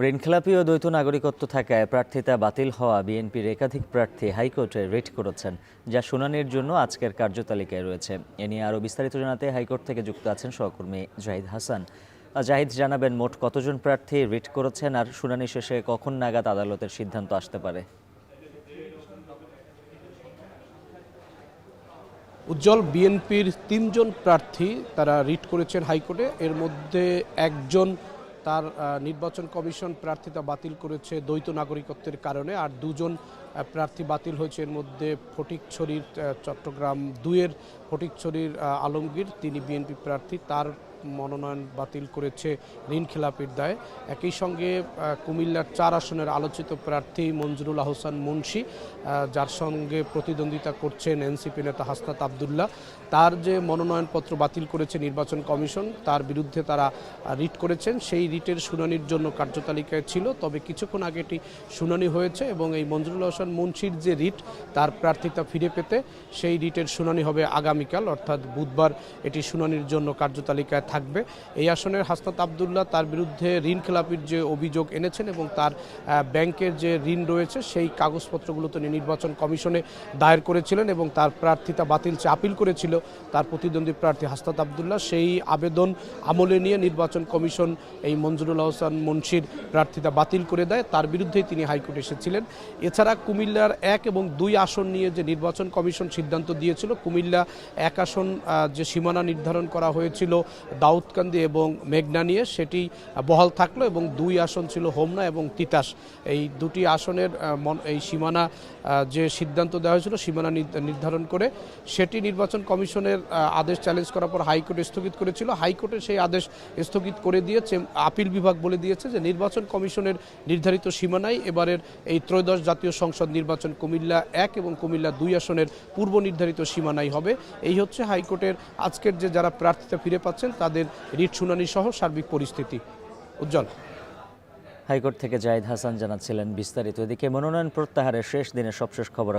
ঋণখেলাপি ও দ্বৈত নাগরিকত্ব থাকায় প্রার্থিতা বাতিল হওয়া বিএনপির একাধিক প্রার্থী হাইকোর্টে রিট করেছেন, যা শুনানির জন্য আজকের কার্যতালিকায় রয়েছে। এ নিয়ে আরও বিস্তারিত জানাতে হাইকোর্ট থেকে যুক্ত আছেন সহকর্মী জাহিদ হাসান। জাহিদ, জানাবেন মোট কতজন প্রার্থী রিট করেছেন আর শুনানি শেষে কখন নাগাদ আদালতের সিদ্ধান্ত আসতে পারে? উজ্জ্বল, বিএনপির ৩ জন প্রার্থী তারা রিট করেছেন হাইকোর্টে। এর মধ্যে একজন তার নির্বাচন কমিশন প্রার্থিতা বাতিল করেছে দ্বৈত নাগরিকত্বের কারণে, আর দুজন প্রার্থী বাতিল হয়েছে। এর মধ্যে ফটিকছড়ির চট্টগ্রাম ২-এর ফটিকছড়ির আলমগীর, তিনি বিএনপি প্রার্থী, তার মনোনয়ন বাতিল করেছে ঋণখেলাপির দায়ে। একই সঙ্গে কুমিল্লার ৪ আসনের আলোচিত প্রার্থী মঞ্জুরুল আহসান মুন্সি, যার সঙ্গে প্রতিদ্বন্দ্বিতা করছেন এনসিপি নেতা হাসনাত আবদুল্লাহ, তার যে মনোনয়নপত্র বাতিল করেছে নির্বাচন কমিশন, তার বিরুদ্ধে তারা রিট করেছেন। সেই রিটের শুনানির জন্য কার্যতালিকায় ছিল, তবে কিছুক্ষণ আগে এটি শুনানি হয়েছে এবং এই মঞ্জুরুল আহসান মুন্সির যে রিট, তার প্রার্থিতা ফিরে পেতে সেই রিটের শুনানি হবে আগামীকাল, অর্থাৎ বুধবার এটি শুনানির জন্য কার্যতালিকায় থাকবে। এই আসনের হাসনাত আবদুল্লাহ তার বিরুদ্ধে ঋণখেলাপির যে অভিযোগ এনেছেন এবং তার ব্যাংকের যে ঋণ রয়েছে সেই কাগজপত্রগুলো তিনি নির্বাচন কমিশনে দায়ের করেছিলেন এবং তার প্রার্থিতা বাতিল আপিল করেছিল তার প্রতিদ্বন্দ্বী প্রার্থী হাসনাত আবদুল্লাহ। সেই আবেদন আমলে নিয়ে নির্বাচন কমিশন এই মঞ্জুরুল আহসান মুন্সির প্রার্থিতা বাতিল করে দেয়। তার বিরুদ্ধেই তিনি হাইকোর্টে এসেছিলেন। এছাড়া কুমিল্লার ১ এবং ২ আসন নিয়ে যে নির্বাচন কমিশন সিদ্ধান্ত দিয়েছিল, কুমিল্লা ১ আসন যে সীমানা নির্ধারণ করা হয়েছিল দাউদকান্দি এবং মেঘনা নিয়ে, সেটি বহাল থাকলো এবং ২ আসন ছিল হোমনা এবং তিতাস। এই দুটি আসনের এই সীমানা যে সিদ্ধান্ত দেওয়া হয়েছিল সীমানা নির্ধারণ করে, সেটি নির্বাচন কমিশনের আদেশ চ্যালেঞ্জ করার পর হাইকোর্ট স্থগিত করেছিল। হাইকোর্টে সেই আদেশ স্থগিত করে দিয়েছে। আপিল বিভাগ বলে দিয়েছে যে নির্বাচন কমিশনের নির্ধারিত সীমানায় এবারের এই ত্রয়োদশ জাতীয় সংসদ নির্বাচন কুমিল্লা ১ এবং কুমিল্লা ২ আসনের পূর্ব নির্ধারিত সীমানাই হবে। এই হচ্ছে হাইকোর্টের আজকের যে যারা প্রার্থিতা ফিরে পাচ্ছেন তাদের রিট শুনানি সহ সার্বিক পরিস্থিতি। উজ্জ্বল। হাইকোর্ট থেকে জাহিদ হাসান জানাচ্ছিলেন বিস্তারিত। এদিকে মনোনয়ন প্রত্যাহারের শেষ দিনের সবশেষ খবর